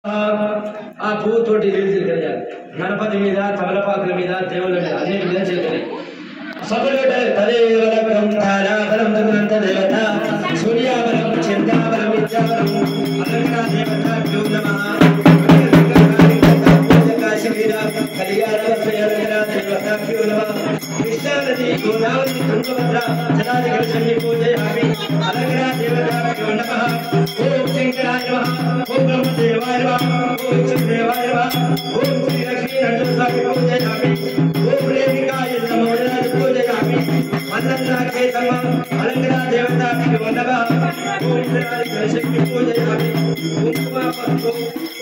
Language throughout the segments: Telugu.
ఆ పువ్వుతోటి రిలీజ్ కలిగారు గణపతి మీద తమలపాకుల మీద దేవుళ్ళ మీద అన్ని విధంగా చేయాలి సబలోట తదేవలకం ధారాబలం తనంత దేవత సూర్యాబలం చంద్రాబలం విద్యాబలం అలంకార దేవత నమః కాశీవీర కళ్యాణ వస్త్రయాలంకార దేవత నమః కృష్ణానది గోదావరి తుంగభద్ర జలాధికర శని పూజయామి అలంకార దేవత నమః ఓం శంకరాయ నమః ఓం బ్రహ్మదేవాయ నమః ఓం శివదేవాయ నమః ఓం శ్రీ లక్ష్మీ నరసింహాయ పూజయామి ఓం రేణుకాయ నమః అలంకార దేవత ఓం శక్తి పూజయామి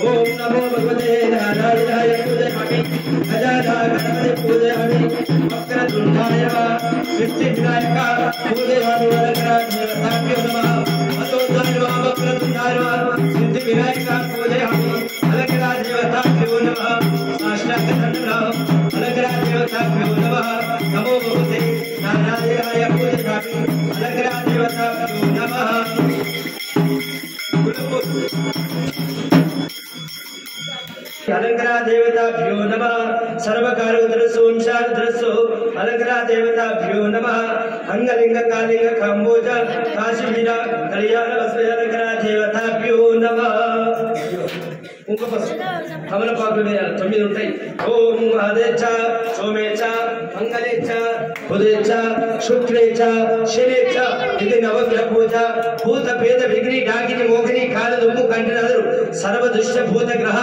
ఓం నమో భగవతే నారాయణాయ పూజయామి గజానన పూజయామి వక్రతుండాయ సిద్ధి వినాయక పూజయామి అలంకార దేవతాభ్యో నమః అతోదాయ వక్రతుండాయ సిద్ధి వినాయక పూజయామి అలంకార దేవతాభ్యో నమః సాష్టాంగ దండం అలంకార దేవతాభ్యో నమః నమో భగవతే నారాయణాయ పూజయామి అలంకార దేవతాభ్యో నమః అలంకార దేవతాభ్యో నమః సర్వకార్యదృశో ఓంశారుద్రస్సు అలంకార దేవతాభ్యో నమః అంగలింగ కాలింగ కంబోజ కాశీవీర కళ్యాణ వస్త్ర అలంకార దేవతాభ్యో నమః కమలపాకులు మీద 9 ఉంటాయి ఓం ఆదేచ సోమేచ మంగళేచ బుధేచ శుక్లేచ శనేచ ఇది నవగ్రహ పూజ భూత భేద విఘ్ని డాగిని మోగిని కాలదుమ్ము కంటినదురు సర్వ దుష్ట భూత గ్రహ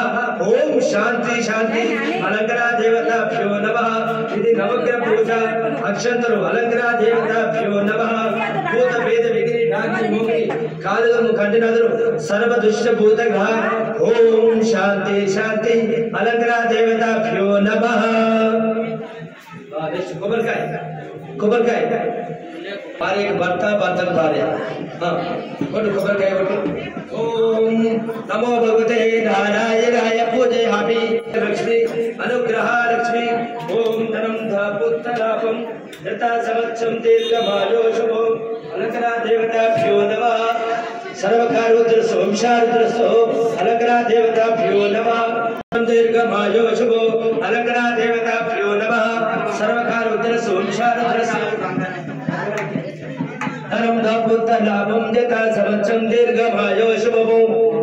ఓం శాంతి శాంతి అలంకార దేవతాభ్యో నమః ఇది నవగ్రహ పూజ అక్షంతరు అలంకార దేవతాభ్యో నమః భూత భేద విఘ్ని డాగిని మోగిని కాలదుమ్ము కంటినదురు సర్వ దుష్ట భూత గ్రహ ఓం శాంతి శాంతి అలంకార దేవతాభ్యో నమః కొబ్బరికాయ భార్య భర్త భర్తకు భార్య కొబ్బరికాయ ఓం నమో భగవతే నారాయణాయ పూజయామి లక్ష్మి అనుగ్రహ లక్ష్మి ఓం ధనం పుత్రలాభం యథా సమక్షం దీర్ఘమాయోషుభో అలంకార దేవతాభ్యో నమః సర్వకార్యదృశో ఓంశారుద్రస్సు అలంకార దేవతాభ్యో నమః దీర్ఘమాయోషుభో అలంకార దేవతాభ్యో నమః సర్వకార్యదృశో ఓంశారుద్రస్సు ధనం పుత్రలాభం యథా సమక్షం దీర్ఘమాయోషుభో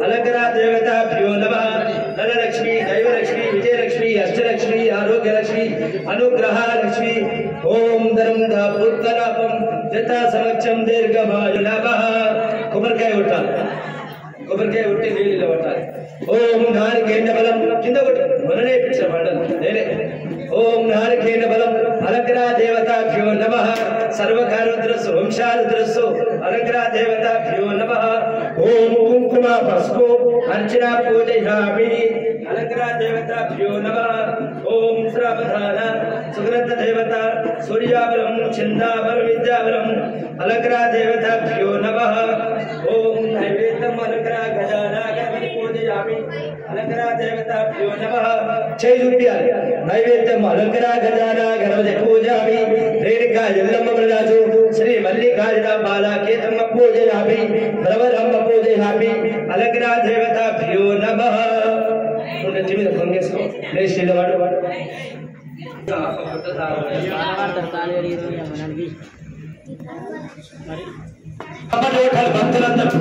అలంకార దేవతాభ్యో నమః ధనలక్ష్మి దైవలక్ష్మి విజయలక్ష్మి అష్టలక్ష్మి ఆరోగ్యలక్ష్మి అనుగ్రహ లక్ష్మి ఓం ధనం పుత్రలాభం యథా సమక్షం దీర్ఘమాయు నమః కొబ్బరికాయ కొట్టి నీళ్ళు కొట్టాలి ఓం నారికేంద్ర బలం కింద కొట్టు మననే పిచ్చ మండలం నేనే ఓం నారికేంద్ర బలం అలంకార దేవతాభ్యో నమః సర్వకార్యదృశో ఓంశారుద్రస్సు అలంకార దేవతాభ్యో నమః ఓం కుంకుమ పసుపు అర్చన పూజయామి అలంకార దేవతాభ్యో నమః ఓం శ్రావధాన సుగ్రంథ దేవత సూర్యాబలం చంద్రాబలం విద్యాబలం అలంకార దేవతాభ్యో నమః ఓం నైవేద్యం అలంకార గజానన గణపతి పూజయామి అలంకార దేవతాభ్యో నమః చేయుడియాలి నైవేద్యం అలంకార గజానన గణపతి పూజయామి రేణుకా ఎల్లమ్మ ప్రజాజు శ్రీ మల్లికార్జున బాలకేతమ్మ పూజయామి ప్రవరమ్మ పూజయామి అలంకార దేవతాభ్యో నమః నెత్తి మీద కొంగేసుకో లేచి వాడు భక్తులందరూ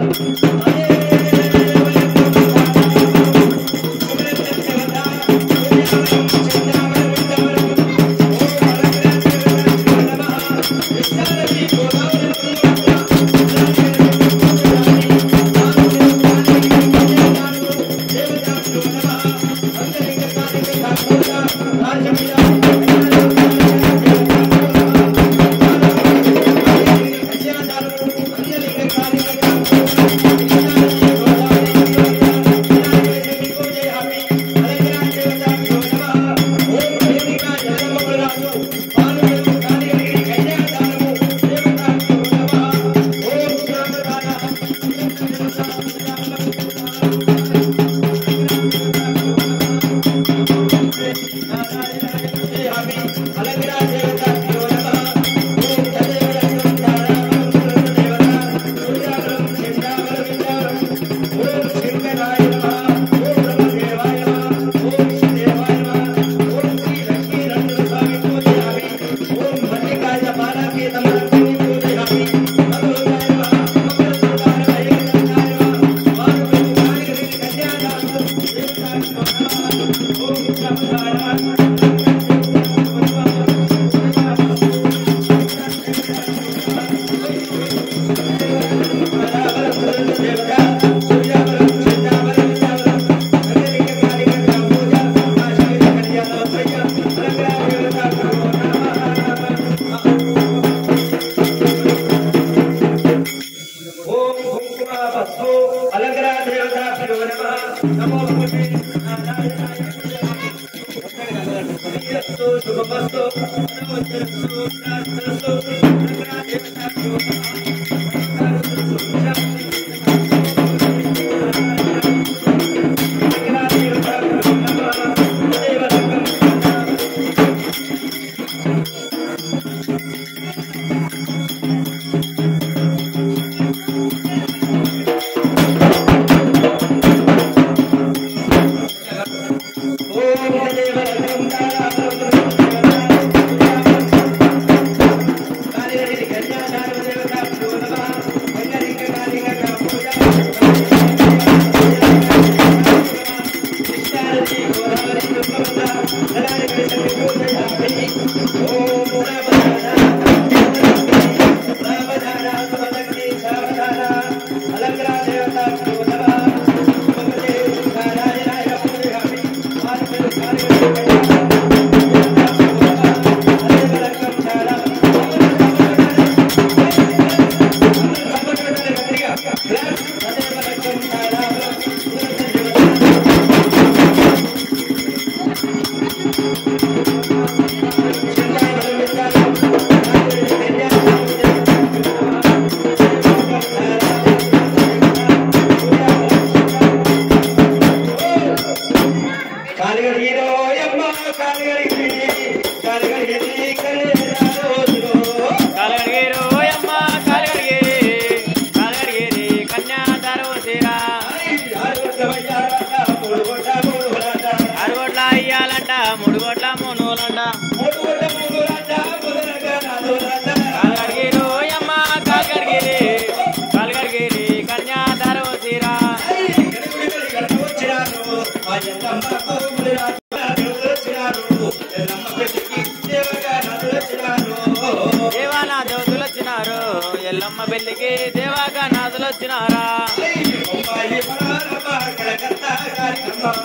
ఎల్లమ్మ పెళ్లికి దేవాగా నాదులు వచ్చినారా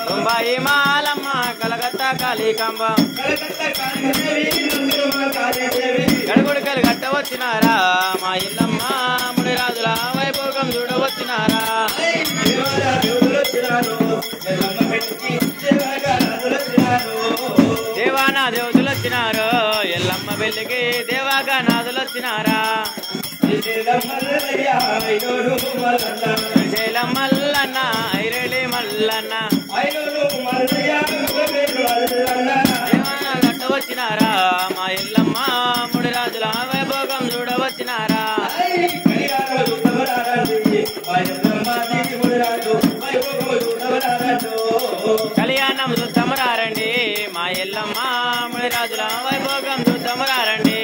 బొంబాయి మాలమ్మ కలకత్తా కాళీకంబ గడుగుడికలు గట్ట వచ్చినారా మా ఇల్లమ్మ మునిరాజుల వైభోగం చూడవచ్చినారా దేవానా దేవతలు వచ్చినారు ఎల్లమ్మ పెళ్లికి దేవాగా నాదులు వచ్చినారా మల్లన్న ఐరేలి మల్లన్న దేవానా గట్ట వచ్చినారా మా ఇల్లమ్మ మునిరాజుల వైభోగం చూడవచ్చినారా కళ్యాణం చూద్దామరారండి మా ఎల్లమ్మ మునిరాజుల వైభోగం చూద్దామరారండి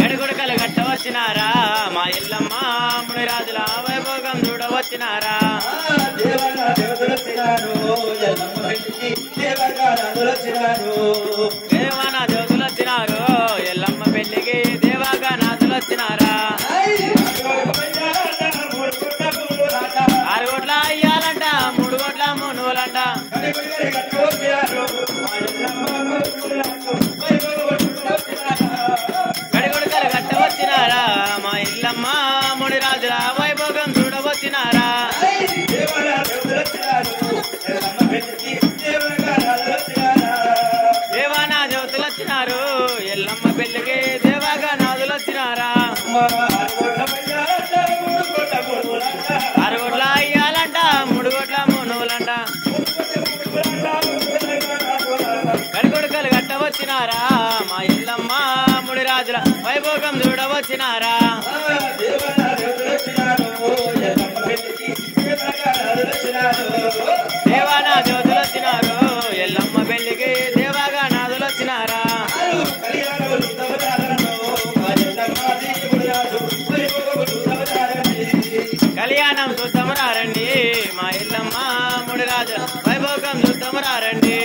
గడుగుడకలు గట్ట వచ్చినారా మా ఎల్లమ్మ మునిరాజుల వైభోగం చూడవచ్చినారా దేవానా దేవతలు వచ్చినారు ఎల్లమ్మ పెళ్లికి దేవాగా నాదులు వచ్చినారా 6 కోట్ల అయ్యాలంట 3 కోట్ల మునువలంట గడిగుడకలు గట్ట వచ్చినారా మా ఇల్లమ్మ మునిరాజుల వైభోగం చూడవచ్చినారా దేవానా దేవతలు వచ్చినారు ఎల్లమ్మ పెళ్లికి దేవాగా నాదులు వచ్చినారా 6 కోట్ల అయ్యాలంట 3 కోట్ల మునువలంట గడిగుడకలు గట్ట వచ్చినారా మా ఇల్లమ్మ మునిరాజుల వైభోగం చూడవచ్చినారా దేవానా దేవతలు వచ్చినారు ఎల్లమ్మ పెళ్లికి దేవాగా నాదులు వచ్చినారా కళ్యాణం చూద్దామరారండి మా ఇల్లమ్మ మునిరాజుల వైభోగం చూద్దామరారండి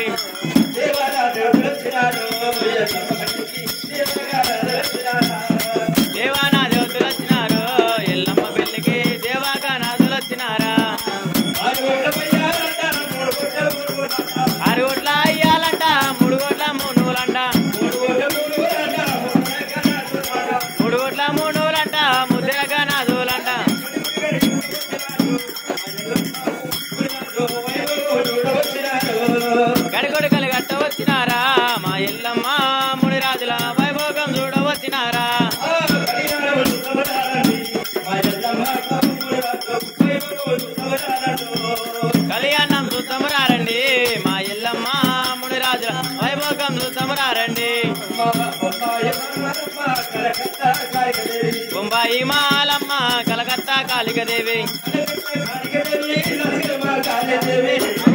దేవానా దేవతలు వచ్చినారు ఎల్లమ్మ పెళ్లికి దేవాగా నాదులు వచ్చినారా 6 కోట్ల అయ్యాలంట 3 కోట్ల మునువులంట 3 కోట్ల మునువులంట ముద్ద బొంబాయి మాలమ్మ కలకత్తా కాళికదేవి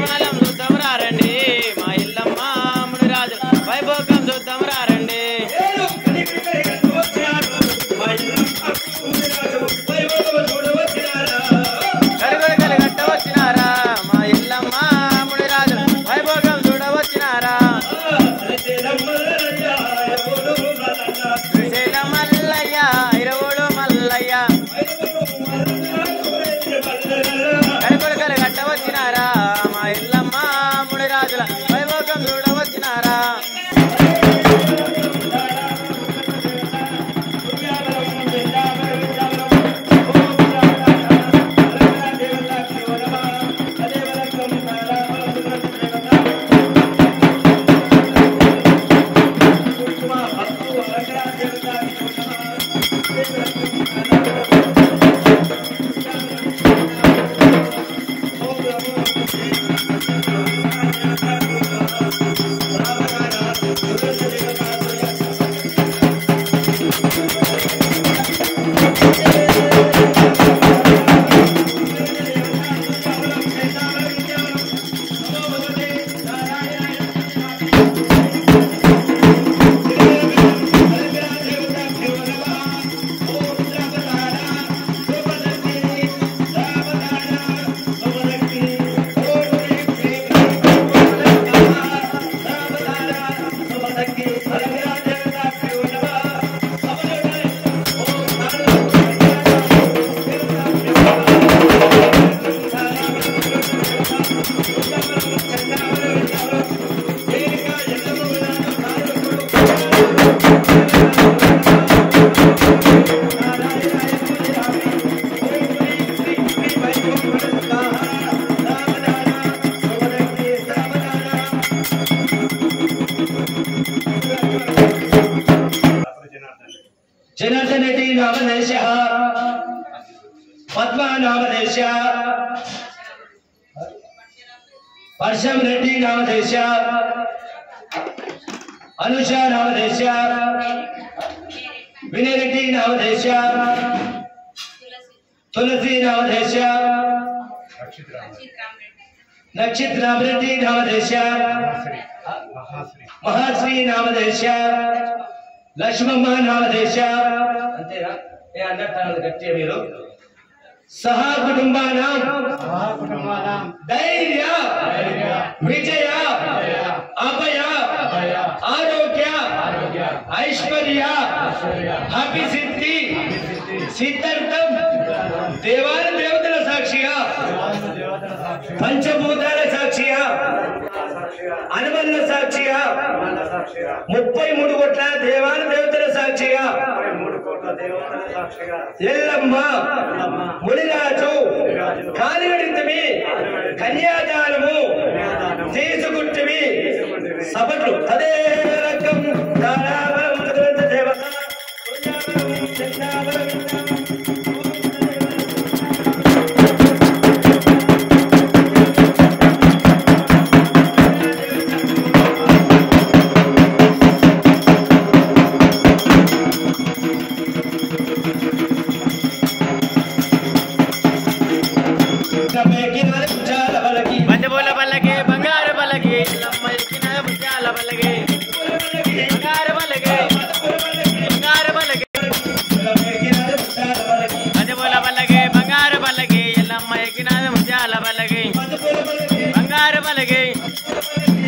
మాలం చూద్దాం రారండి మా ఇల్లమ్మ మునిరాజు వైభోగం చూద్దాం రారండి కరుగలు కట్ట వచ్చినారా మా ఇల్లమ్మ మునిరాజు వైభోగం చూడవచ్చినారా శ్రీశైలం మల్లయ్య ఇరవోడు మల్లయ్య కరుగలు కట్ట వచ్చినారా మా ఇల్లమ్మ మునిరాజుల వైభోగం చూడవచ్చినారా जनार्दन रेड्डी नामधेयः पद्मा नामधेयः परशम रेड्डी नामधेयः अनुषा नामधेयः विनय रेड्डी नामधेयः तुलसी नामधेयः नक्षत्र रेड्डी नामधेयः महाश्री नामधेयः लक्ष्मम्मा नामधेयः अंतेना ए अन्नटानल गट्टिय मीरु सह कुटुंबानां धैर्य विजय अभय आरोग्य ऐश्वर्य अभिसिद्धि सिद्धार्थम देवान देवतల సాక్షిగా పంచభూతాల సాక్షిగా అనుబంధ సాక్షిగా 33 కోట్ల దేవాన దేవతల సాక్షిగా ఎల్లమ్మ మునిరాజు కాలిగడితమి కన్యాదానము చేసుకుంటమి సభలు అదే రకం తారావరం దేవత పంచబోల పల్లకి బంగారు పల్లకి ఎల్లమ్మ ఎక్కిన ముత్యాల పల్లకి బంగారు పల్లకి బంగారు పల్లకి పంచబోల పల్లకి బంగారు పల్లకి ఎల్లమ్మ ఎక్కిన ముత్యాల పల్లకి బంగారు పల్లకి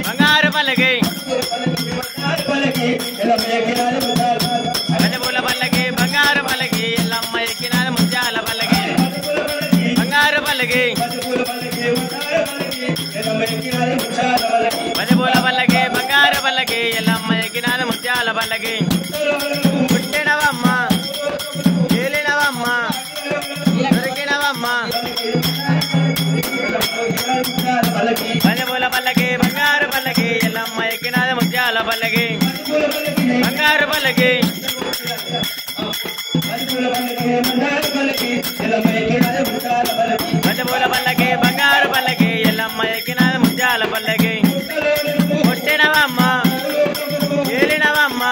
బంగారు పల్లకి పంచబోల పల్లకి బంగారు పల్లకి ఎల్లమ్మ ఎక్కిన ముత్యాల పల్లకి బంగారు పల్లకి పంచబోల పల్లకి బంగారు పల్లకి ఎల్లమ్మ ఎక్కినాది ముత్యాల పల్లకి పుట్టినవమ్మ ఏలినవమ్మ దొరికినవమ్మ పంచబోల పల్లకి బంగారు పల్లకి ఎల్లమ్మ ఎక్కినాది ముత్యాల పల్లకి బంగారు పల్లకి పంచబోల పల్లకి బంగారు పల్లకి ఎల్లమ్మ ఎక్కినాది ముత్యాల పల్లకి పుట్టినవమ్మ ఏలినవమ్మ